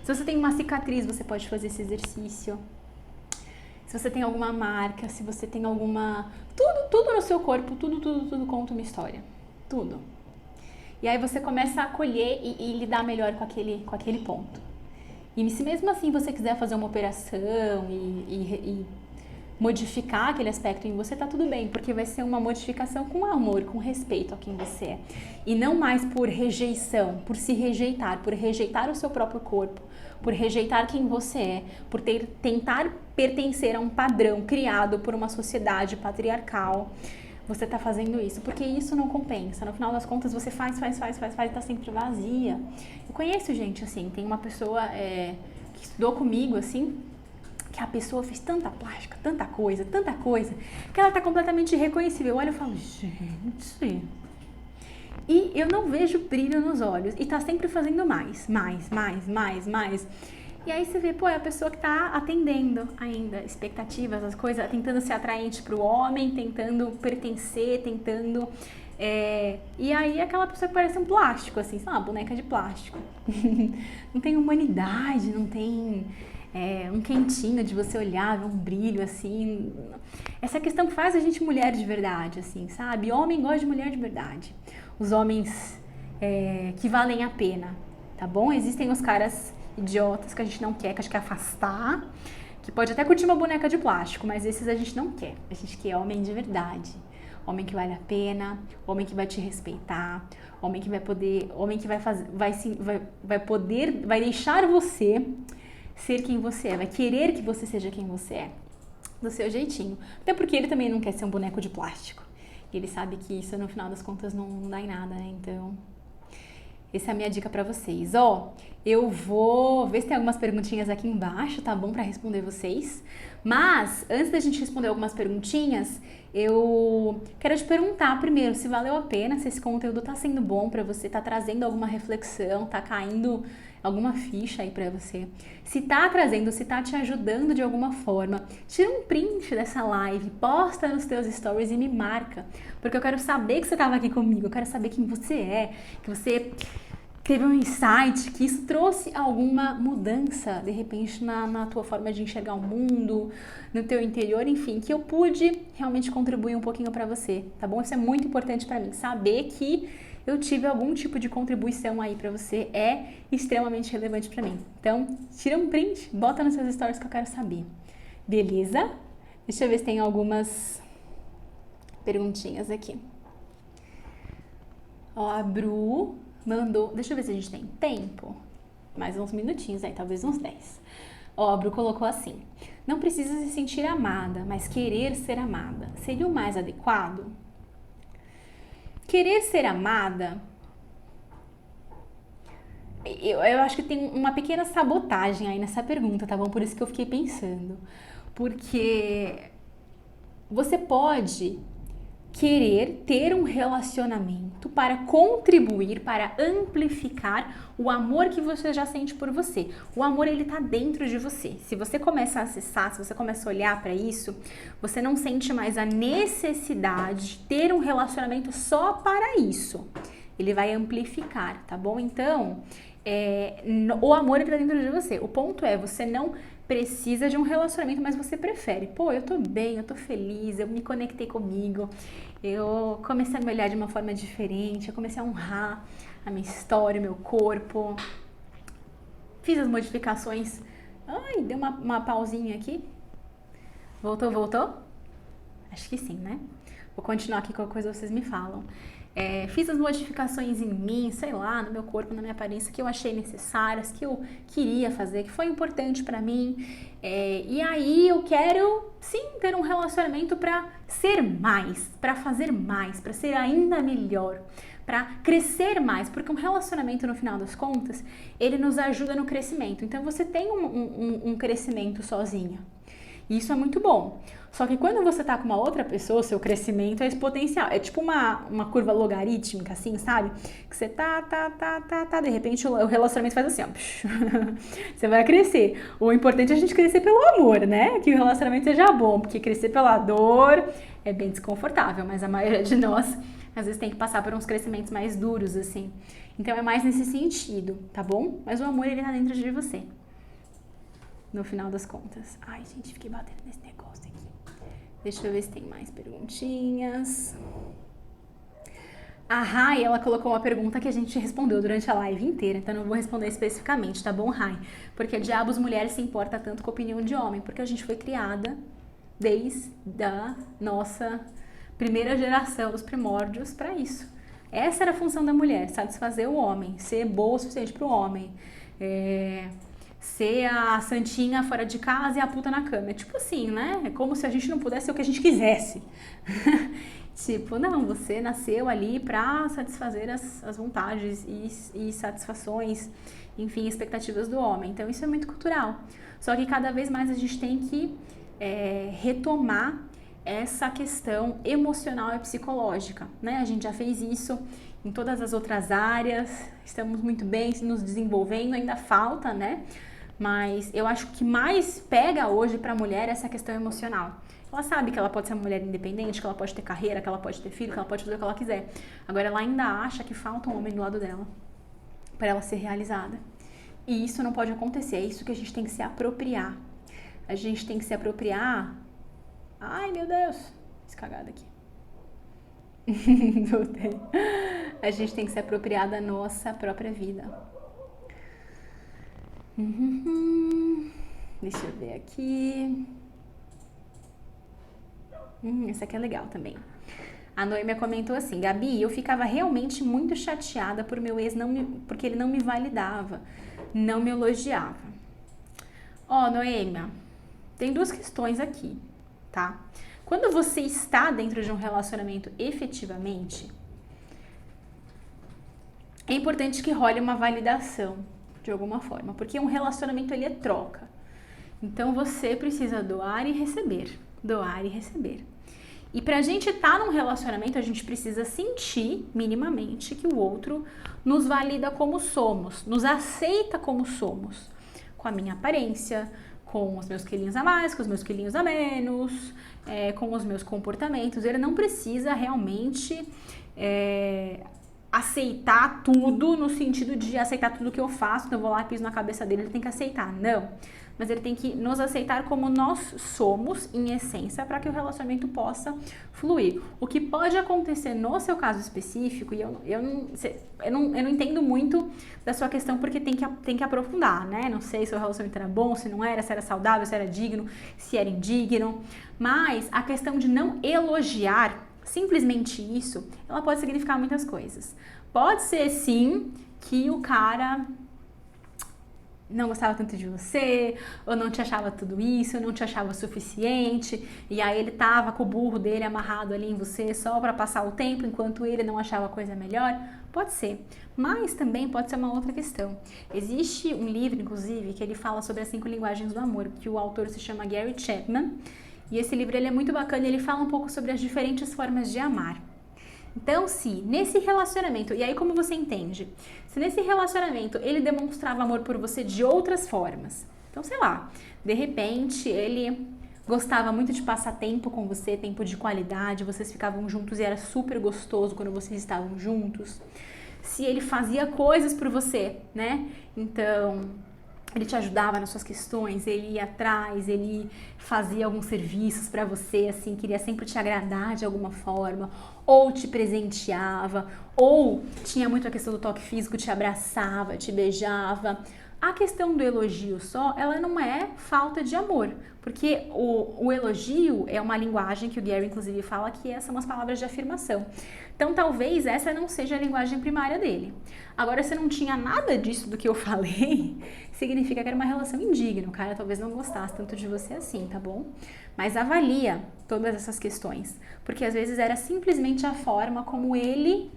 Se você tem uma cicatriz, você pode fazer esse exercício. Se você tem alguma marca, se você tem alguma... Tudo no seu corpo, tudo conta uma história. Tudo. E aí você começa a acolher e lidar melhor com aquele ponto. E se mesmo assim você quiser fazer uma operação e modificar aquele aspecto em você, tá tudo bem, porque vai ser uma modificação com amor, com respeito a quem você é. E não mais por rejeição, por se rejeitar, por rejeitar o seu próprio corpo, por rejeitar quem você é, por tentar pertencer a um padrão criado por uma sociedade patriarcal. Você tá fazendo isso, porque isso não compensa. No final das contas, você faz e tá sempre vazia. Eu conheço gente assim, tem uma pessoa que estudou comigo, assim, que a pessoa fez tanta plástica, tanta coisa, que ela tá completamente irreconhecível. Eu olho e falo, gente... E eu não vejo brilho nos olhos. E tá sempre fazendo mais. E aí você vê, pô, é a pessoa que tá atendendo ainda expectativas, as coisas, tentando ser atraente pro homem, tentando pertencer, tentando... E aí aquela pessoa que parece um plástico, assim, sabe, uma boneca de plástico. Não tem humanidade, não tem um quentinho de você olhar, ver um brilho, assim. Essa questão faz a gente mulher de verdade, assim, sabe? Homem gosta de mulher de verdade. Os homens que valem a pena, tá bom? Existem os caras idiotas que a gente não quer, que a gente quer afastar, que pode até curtir uma boneca de plástico, mas esses a gente não quer. A gente quer homem de verdade. Homem que vale a pena, homem que vai te respeitar, homem que vai poder, homem que vai deixar você ser quem você é, vai querer que você seja quem você é. do seu jeitinho. Até porque ele também não quer ser um boneco de plástico. Ele sabe que isso, no final das contas, não dá em nada, né? Então, essa é a minha dica pra vocês. Ó, eu vou ver se tem algumas perguntinhas aqui embaixo, tá bom? Pra responder vocês. Mas, antes da gente responder algumas perguntinhas, eu quero te perguntar primeiro se valeu a pena, se esse conteúdo tá sendo bom pra você, tá trazendo alguma reflexão, tá caindo alguma ficha aí pra você. Se tá trazendo, se tá te ajudando de alguma forma, tira um print dessa live, posta nos teus stories e me marca. Porque eu quero saber que você tava aqui comigo, eu quero saber quem você é, que você teve um insight, que isso trouxe alguma mudança, de repente, na tua forma de enxergar o mundo, no teu interior, enfim, que eu pude realmente contribuir um pouquinho pra você, tá bom? Isso é muito importante pra mim, saber que eu tive algum tipo de contribuição aí pra você é extremamente relevante pra mim. Então, tira um print, bota nos seus stories que eu quero saber. Beleza? Deixa eu ver se tem algumas perguntinhas aqui. Ó, a Bru mandou... Deixa eu ver se a gente tem tempo. Mais uns minutinhos aí, talvez uns 10. Ó, a Bru colocou assim. Não precisa se sentir amada, mas querer ser amada. Seria o mais adequado? Querer ser amada... Eu acho que tem uma pequena sabotagem aí nessa pergunta, tá bom? Por isso que eu fiquei pensando. Porque você pode querer ter um relacionamento para contribuir, para amplificar o amor que você já sente por você. O amor, ele tá dentro de você. Se você começa a acessar, se você começa a olhar para isso, você não sente mais a necessidade de ter um relacionamento só para isso. Ele vai amplificar, tá bom? Então, o amor está dentro de você. O ponto é, você não precisa de um relacionamento, mas você prefere. Pô, eu tô bem, eu tô feliz, eu me conectei comigo, eu comecei a me olhar de uma forma diferente, eu comecei a honrar a minha história, o meu corpo. Fiz as modificações. Ai, deu uma pausinha aqui. Voltou? Acho que sim, né? Vou continuar aqui, qualquer coisa vocês me falam. Fiz as modificações em mim, sei lá, no meu corpo, na minha aparência, que eu achei necessárias, que eu queria fazer, que foi importante pra mim. E aí eu quero, sim, ter um relacionamento pra ser mais, pra fazer mais, pra ser ainda melhor, pra crescer mais, porque um relacionamento, no final das contas, ele nos ajuda no crescimento. Então você tem um crescimento sozinha. E isso é muito bom. Só que quando você tá com uma outra pessoa, seu crescimento é exponencial. É tipo uma curva logarítmica, assim, sabe? Que você tá, de repente o relacionamento faz assim, ó. Você vai crescer. O importante é a gente crescer pelo amor, né? Que o relacionamento seja bom, porque crescer pela dor é bem desconfortável, mas a maioria de nós, às vezes, tem que passar por uns crescimentos mais duros, assim. Então é mais nesse sentido, tá bom? Mas o amor, ele tá dentro de você. No final das contas. Ai, gente, fiquei batendo nesse negócio aqui. Deixa eu ver se tem mais perguntinhas. A Rai, ela colocou uma pergunta que a gente respondeu durante a live inteira, então não vou responder especificamente, tá bom, Rai? Porque diabos mulheres se importa tanto com a opinião de homem, porque a gente foi criada desde a nossa primeira geração, dos primórdios, para isso. Essa era a função da mulher, satisfazer o homem, ser boa o suficiente pro homem. Ser a santinha fora de casa e a puta na cama. É tipo assim, né? É como se a gente não pudesse ser o que a gente quisesse. Tipo, não, você nasceu ali pra satisfazer as vontades e satisfações, enfim, expectativas do homem. Então isso é muito cultural. Só que cada vez mais a gente tem que retomar essa questão emocional e psicológica, né? A gente já fez isso em todas as outras áreas, estamos muito bem nos desenvolvendo, ainda falta, né? Mas eu acho que mais pega hoje pra mulher essa questão emocional. Ela sabe que ela pode ser uma mulher independente, que ela pode ter carreira, que ela pode ter filho, que ela pode fazer o que ela quiser. Agora ela ainda acha que falta um homem do lado dela para ela ser realizada. E isso não pode acontecer, é isso que a gente tem que se apropriar. A gente tem que se apropriar... Ai, meu Deus! Fiz cagada aqui. Voltei. A gente tem que se apropriar da nossa própria vida. Deixa eu ver aqui. Essa aqui é legal também. A Noêmia comentou assim: Gabi, eu ficava realmente muito chateada por meu ex porque ele não me validava, não me elogiava. Ó, Noêmia, tem duas questões aqui. tá? Quando você está dentro de um relacionamento efetivamente, é importante que role uma validação de alguma forma, porque um relacionamento ele é troca. Então você precisa doar e receber, doar e receber. E pra gente estar num relacionamento, a gente precisa sentir minimamente que o outro nos valida como somos, nos aceita como somos, com a minha aparência, com os meus quilinhos a mais, com os meus quilinhos a menos, com os meus comportamentos. Ele não precisa realmente aceitar tudo no sentido de aceitar tudo que eu faço, então eu vou lá e piso na cabeça dele, ele tem que aceitar. Não. Mas ele tem que nos aceitar como nós somos, em essência, para que o relacionamento possa fluir. O que pode acontecer no seu caso específico, e eu não entendo muito da sua questão, porque tem que aprofundar, né? Não sei se o relacionamento era bom, se não era, se era saudável, se era digno, se era indigno. Mas a questão de não elogiar simplesmente isso, ela pode significar muitas coisas. Pode ser, sim, que o cara não gostava tanto de você, ou não te achava tudo isso, não te achava suficiente, e aí ele tava com o burro dele amarrado ali em você só para passar o tempo, enquanto ele não achava coisa melhor. Pode ser, mas também pode ser uma outra questão. Existe um livro, inclusive, que ele fala sobre as 5 linguagens do amor, que o autor se chama Gary Chapman, e esse livro ele é muito bacana, ele fala um pouco sobre as diferentes formas de amar. Então, se nesse relacionamento, e aí como você entende? Se nesse relacionamento ele demonstrava amor por você de outras formas, então sei lá, de repente ele gostava muito de passar tempo com você, tempo de qualidade, vocês ficavam juntos e era super gostoso quando vocês estavam juntos. Se ele fazia coisas por você, né? Então ele te ajudava nas suas questões, ele ia atrás, ele fazia alguns serviços para você, assim, queria sempre te agradar de alguma forma, ou te presenteava, ou tinha muito a questão do toque físico, te abraçava, te beijava. A questão do elogio só, ela não é falta de amor, porque o elogio é uma linguagem que o Gary, inclusive, fala que são as palavras de afirmação. Então, talvez essa não seja a linguagem primária dele. Agora, se não tinha nada disso do que eu falei, significa que era uma relação indigna. O cara talvez não gostasse tanto de você assim, tá bom? Mas avalia todas essas questões, porque às vezes era simplesmente a forma como ele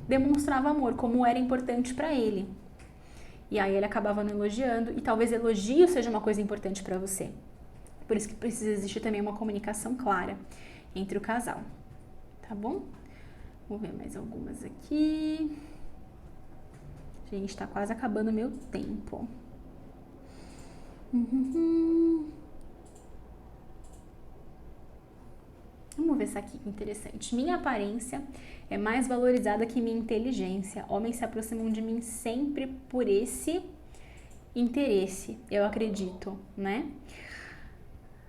demonstrava amor, como era importante pra ele. E aí ele acabava não elogiando, e talvez elogio seja uma coisa importante pra você. Por isso que precisa existir também uma comunicação clara entre o casal, tá bom? Vou ver mais algumas aqui. Gente, tá quase acabando o meu tempo. Vamos ver essa aqui, que interessante. Minha aparência é mais valorizada que minha inteligência. Homens se aproximam de mim sempre por esse interesse, eu acredito, né?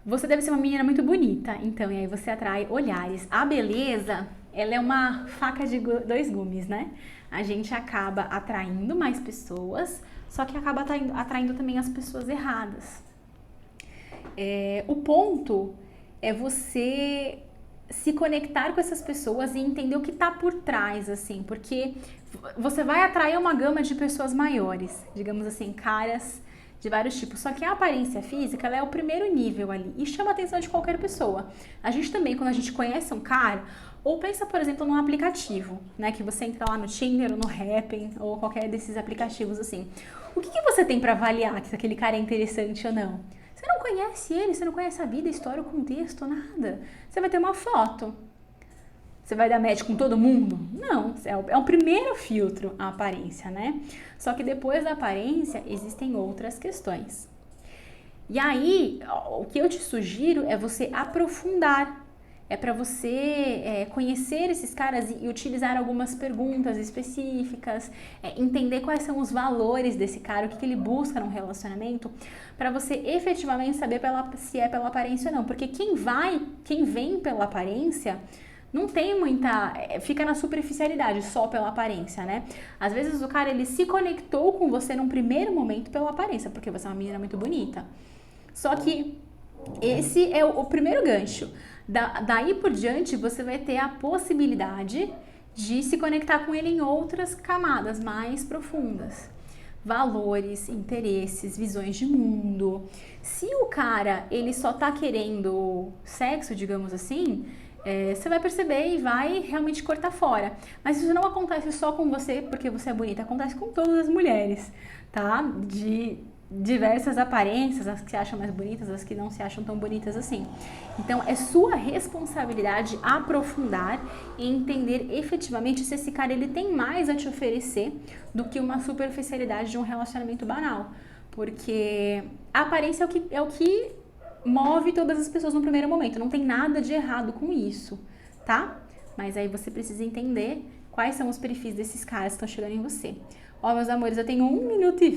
Você deve ser uma menina muito bonita, então, e aí você atrai olhares. A beleza, ela é uma faca de 2 gumes, né? A gente acaba atraindo mais pessoas, só que acaba atraindo também as pessoas erradas. O ponto é você se conectar com essas pessoas e entender o que tá por trás, assim, porque você vai atrair uma gama de pessoas maiores, digamos assim, caras de vários tipos. Só que a aparência física, ela é o primeiro nível ali e chama a atenção de qualquer pessoa. A gente também, quando a gente conhece um cara, ou pensa, por exemplo, num aplicativo, né, que você entra lá no Tinder ou no Happn ou qualquer desses aplicativos assim. O que você tem pra avaliar se aquele cara é interessante ou não? Você não conhece ele, você não conhece a vida, a história, o contexto, nada. Você vai ter uma foto. Você vai dar match com todo mundo? Não, é um primeiro filtro a aparência, né? Só que depois da aparência existem outras questões. E aí, o que eu te sugiro é você aprofundar. É para você conhecer esses caras e utilizar algumas perguntas específicas, entender quais são os valores desse cara, o que ele busca num relacionamento, para você efetivamente saber se é pela aparência ou não. Porque quem vem pela aparência não tem muita... fica na superficialidade, só pela aparência, né? Às vezes o cara, ele se conectou com você num primeiro momento pela aparência, porque você é uma menina muito bonita. Só que esse é o primeiro gancho. Daí por diante, você vai ter a possibilidade de se conectar com ele em outras camadas mais profundas. valores, interesses, visões de mundo. Se o cara, ele só tá querendo sexo, digamos assim, você vai perceber e vai realmente cortar fora. Mas isso não acontece só com você porque você é bonita, acontece com todas as mulheres, tá? De diversas aparências, as que se acham mais bonitas, as que não se acham tão bonitas assim. Então, é sua responsabilidade aprofundar e entender efetivamente se esse cara ele tem mais a te oferecer do que uma superficialidade de um relacionamento banal. Porque a aparência é o que move todas as pessoas no primeiro momento. Não tem nada de errado com isso, tá? Mas aí você precisa entender quais são os perfis desses caras que estão chegando em você. Ó, meus amores, eu tenho 1 minuto e